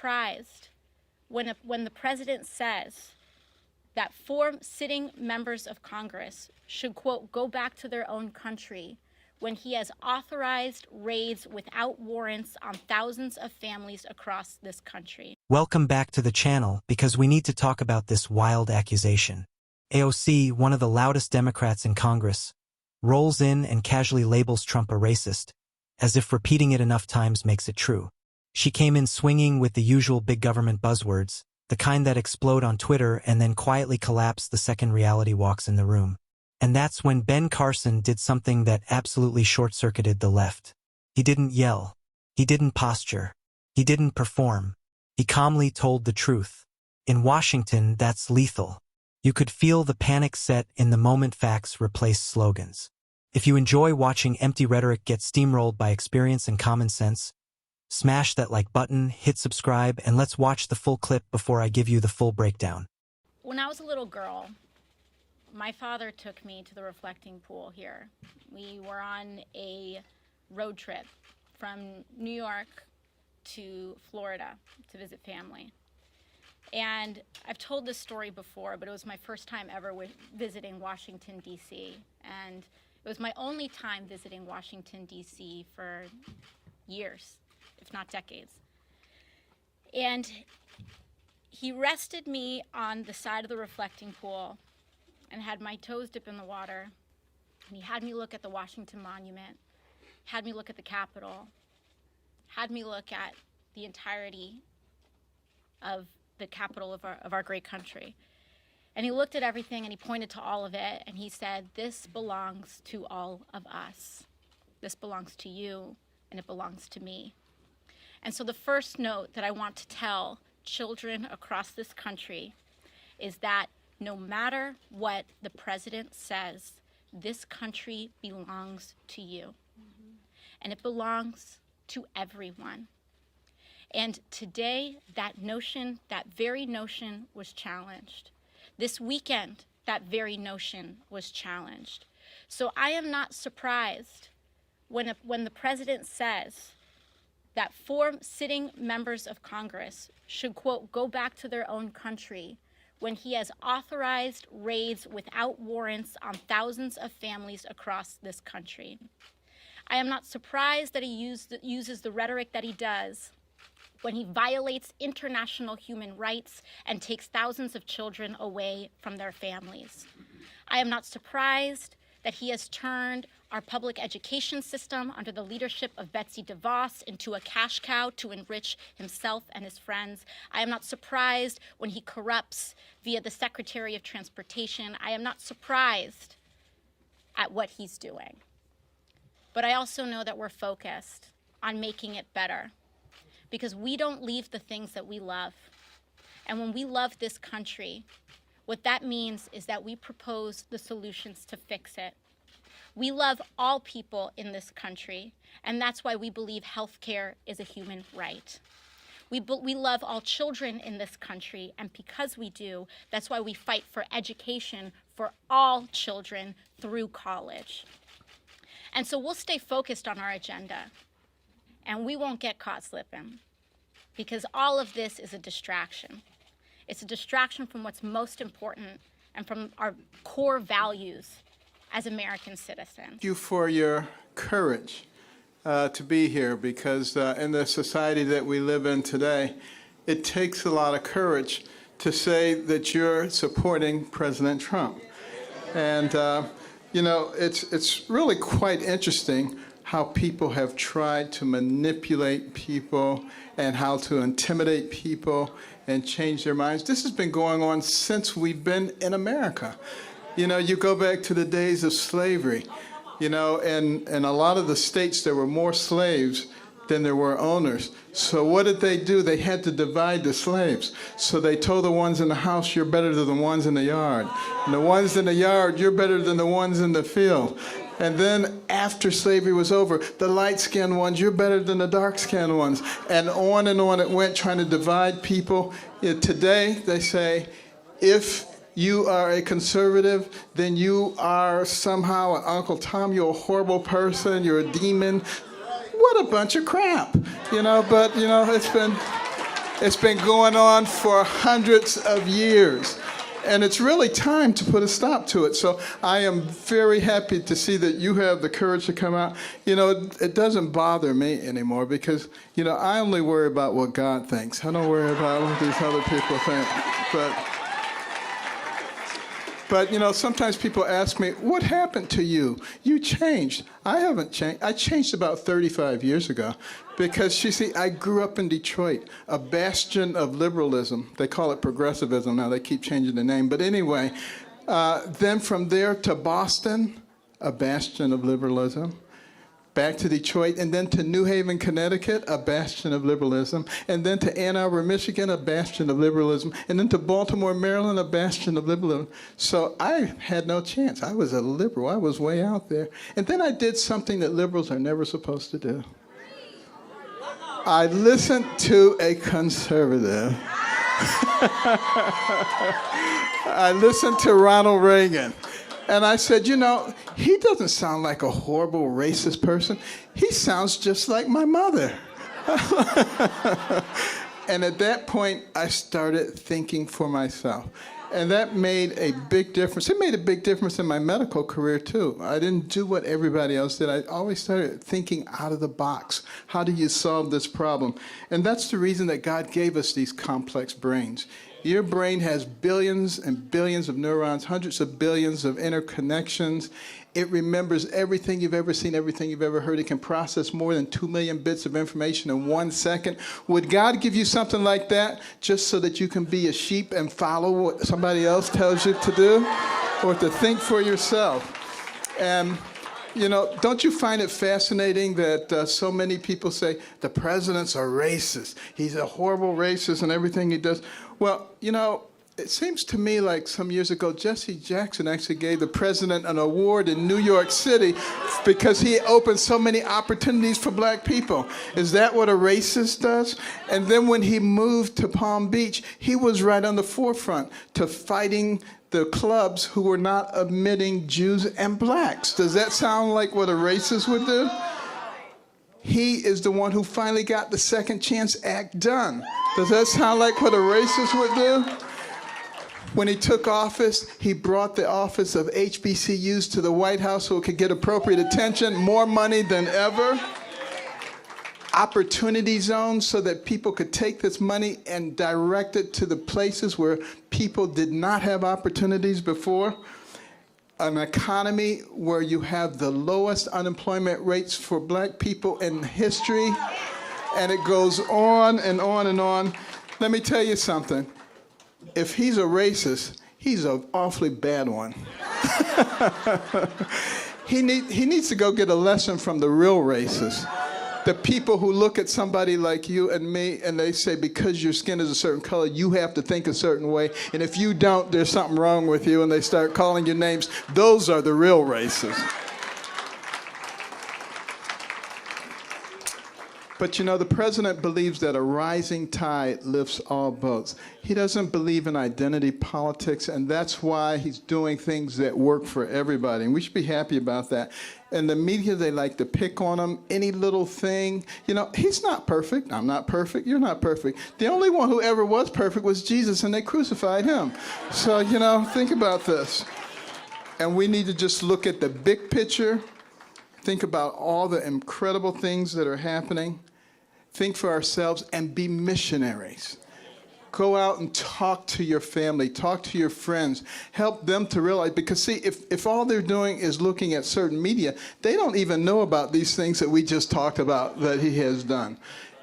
surprised when the president says that 4 sitting members of Congress should, quote, go back to their own country when he has authorized raids without warrants on thousands of families across this country. Welcome back to the channel because we need to talk about this wild accusation. AOC, one of the loudest Democrats in Congress, rolls in and casually labels Trump a racist, as if repeating it enough times makes it true. She came in swinging with the usual big government buzzwords, the kind that explode on Twitter and then quietly collapse the second reality walks in the room. And that's when Ben Carson did something that absolutely short-circuited the left. He didn't yell. He didn't posture. He didn't perform. He calmly told the truth. In Washington, that's lethal. You could feel the panic set in the moment facts replaced slogans. If you enjoy watching empty rhetoric get steamrolled by experience and common sense, smash that like button, hit subscribe, and let's watch the full clip before I give you the full breakdown. When I was a little girl, my father took me to the reflecting pool here. We were on a road trip from New York to Florida to visit family. And I've told this story before, but it was my first time ever visiting Washington, D.C. And it was my only time visiting Washington, D.C. for years, if not decades. And he rested me on the side of the reflecting pool and had my toes dip in the water. And he had me look at the Washington Monument, had me look at the Capitol, had me look at the entirety of the capital of our great country. And he looked at everything and he pointed to all of it and he said, this belongs to all of us. This belongs to you and it belongs to me. And so the first note that I want to tell children across this country is that no matter what the president says, this country belongs to you. And it belongs to everyone. And today, that very notion was challenged. This weekend, that very notion was challenged. So I am not surprised when the president says that 4 sitting members of Congress should, quote, go back to their own country when he has authorized raids without warrants on thousands of families across this country. I am not surprised that he uses the rhetoric that he does when he violates international human rights and takes thousands of children away from their families. I am not surprised that he has turned our public education system under the leadership of Betsy DeVos into a cash cow to enrich himself and his friends. I am not surprised when he corrupts via the Secretary of Transportation. I am not surprised at what he's doing. But I also know that we're focused on making it better, because we don't leave the things that we love. And when we love this country, what that means is that we propose the solutions to fix it. We love all people in this country, and that's why we believe healthcare is a human right. We love all children in this country, and because we do, that's why we fight for education for all children through college. And so we'll stay focused on our agenda, and we won't get caught slipping, because all of this is a distraction. It's a distraction from what's most important and from our core values as American citizens. Thank you for your courage to be here, because in the society that we live in today, it takes a lot of courage to say that you're supporting President Trump. And you know, it's really quite interesting how people have tried to manipulate people and how to intimidate people and change their minds. This has been going on since we've been in America. You know, you go back to the days of slavery, you know, and in a lot of the states there were more slaves than there were owners. So what did they do? They had to divide the slaves. So they told the ones in the house, you're better than the ones in the yard. And the ones in the yard, you're better than the ones in the field. And then after slavery was over, the light-skinned ones, you're better than the dark-skinned ones. And on it went, trying to divide people. Today, they say, if you are a conservative, then you are somehow an Uncle Tom, you're a horrible person, you're a demon. What a bunch of crap, you know, but, you know, it's been It's been going on for hundreds of years. And it's really time to put a stop to it. So I am very happy to see that you have the courage to come out. You know, it doesn't bother me anymore because, you know, I only worry about what God thinks. I don't worry about what these other people think. But you know, sometimes people ask me, what happened to you? You changed. I haven't changed. I changed about 35 years ago because, you see, I grew up in Detroit, a bastion of liberalism. They call it progressivism now. They keep changing the name. But anyway, then from there to Boston, a bastion of liberalism. Back to Detroit, and then to New Haven, Connecticut, a bastion of liberalism, and then to Ann Arbor, Michigan, a bastion of liberalism, and then to Baltimore, Maryland, a bastion of liberalism. So I had no chance. I was a liberal. I was way out there. And then I did something that liberals are never supposed to do. I listened to a conservative. I listened to Ronald Reagan. And I said, you know, he doesn't sound like a horrible racist person. He sounds just like my mother. And at that point, I started thinking for myself. And that made a big difference. It made a big difference in my medical career, too. I didn't do what everybody else did. I always started thinking out of the box. How do you solve this problem? And that's the reason that God gave us these complex brains. Your brain has billions and billions of neurons, hundreds of billions of interconnections. It remembers everything you've ever seen, everything you've ever heard. It can process more than 2 million bits of information in 1 second. Would God give you something like that just so that you can be a sheep and follow what somebody else tells you to do? Or to think for yourself? And you know, don't you find it fascinating that so many people say the president's a racist? He's a horrible racist and everything he does. Well, you know, it seems to me like some years ago, Jesse Jackson actually gave the president an award in New York City because he opened so many opportunities for black people. Is that what a racist does? And then when he moved to Palm Beach, he was right on the forefront to fighting the clubs who were not admitting Jews and blacks. Does that sound like what a racist would do? He is the one who finally got the Second Chance Act done. Does that sound like what a racist would do? When he took office, he brought the office of HBCUs to the White House so it could get appropriate attention, more money than ever. Opportunity zones so that people could take this money and direct it to the places where people did not have opportunities before. An economy where you have the lowest unemployment rates for black people in history. And it goes on and on and on. Let me tell you something. If he's a racist, he's an awfully bad one. He needs to go get a lesson from the real racists. The people who look at somebody like you and me and they say, because your skin is a certain color, you have to think a certain way. And if you don't, there's something wrong with you. And they start calling you names. Those are the real racists. But you know, the president believes that a rising tide lifts all boats. He doesn't believe in identity politics, and that's why he's doing things that work for everybody. And we should be happy about that. And the media, they like to pick on him, any little thing. You know, he's not perfect. I'm not perfect. You're not perfect. The only one who ever was perfect was Jesus, and they crucified him. So, you know, think about this. And we need to just look at the big picture, think about all the incredible things that are happening, think for ourselves, and be missionaries. Go out and talk to your family, talk to your friends, help them to realize, because see, if all they're doing is looking at certain media, they don't even know about these things that we just talked about that he has done.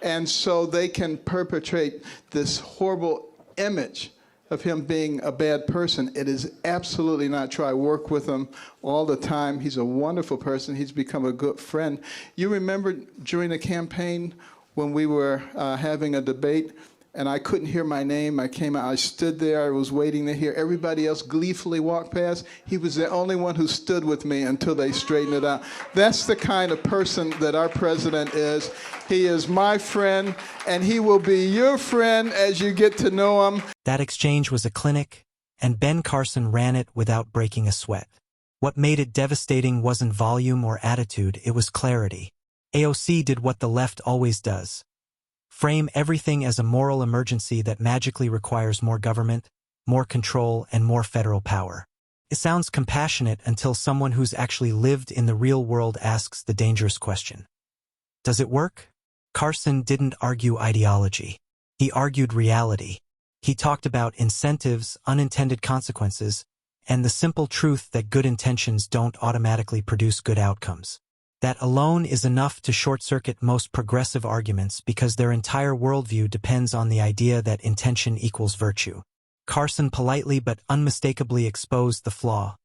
And so they can perpetrate this horrible image of him being a bad person. It is absolutely not true. I work with him all the time. He's a wonderful person. He's become a good friend. You remember during the campaign when we were having a debate and I couldn't hear my name. I came out, I stood there, I was waiting to hear everybody else gleefully walk past. He was the only one who stood with me until they straightened it out. That's the kind of person that our president is. He is my friend, and he will be your friend as you get to know him. That exchange was a clinic, and Ben Carson ran it without breaking a sweat. What made it devastating wasn't volume or attitude, it was clarity. AOC did what the left always does. frame everything as a moral emergency that magically requires more government, more control, and more federal power. It sounds compassionate until someone who's actually lived in the real world asks the dangerous question. Does it work? Carson didn't argue ideology. He argued reality. He talked about incentives, unintended consequences, and the simple truth that good intentions don't automatically produce good outcomes. That alone is enough to short-circuit most progressive arguments because their entire worldview depends on the idea that intention equals virtue. Carson politely but unmistakably exposed the flaw.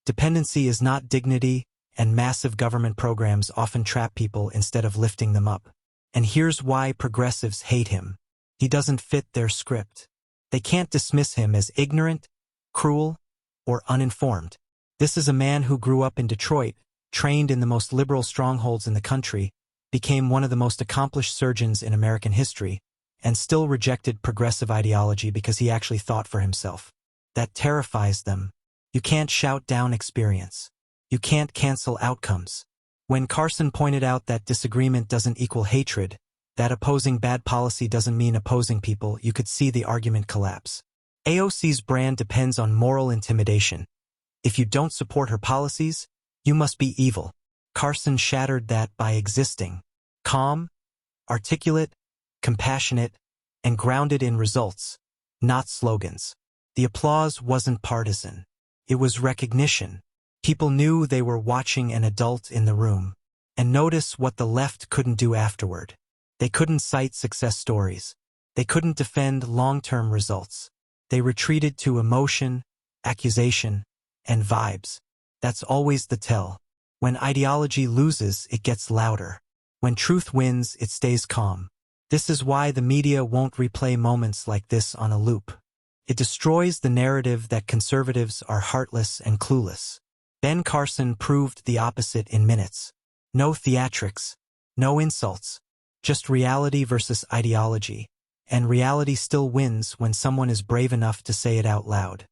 Dependency is not dignity, and massive government programs often trap people instead of lifting them up. And here's why progressives hate him. He doesn't fit their script. They can't dismiss him as ignorant, cruel, or uninformed. This is a man who grew up in Detroit, trained in the most liberal strongholds in the country, became one of the most accomplished surgeons in American history, and still rejected progressive ideology because he actually thought for himself. That terrifies them. You can't shout down experience. You can't cancel outcomes. When Carson pointed out that disagreement doesn't equal hatred, that opposing bad policy doesn't mean opposing people, you could see the argument collapse. AOC's brand depends on moral intimidation. If you don't support her policies, you must be evil. Carson shattered that by existing. Calm, articulate, compassionate, and grounded in results, not slogans. The applause wasn't partisan. It was recognition. People knew they were watching an adult in the room. And notice what the left couldn't do afterward. They couldn't cite success stories. They couldn't defend long-term results. They retreated to emotion, accusation, and vibes. That's always the tell. When ideology loses, it gets louder. When truth wins, it stays calm. This is why the media won't replay moments like this on a loop. It destroys the narrative that conservatives are heartless and clueless. Ben Carson proved the opposite in minutes. No theatrics, no insults, just reality versus ideology. And reality still wins when someone is brave enough to say it out loud.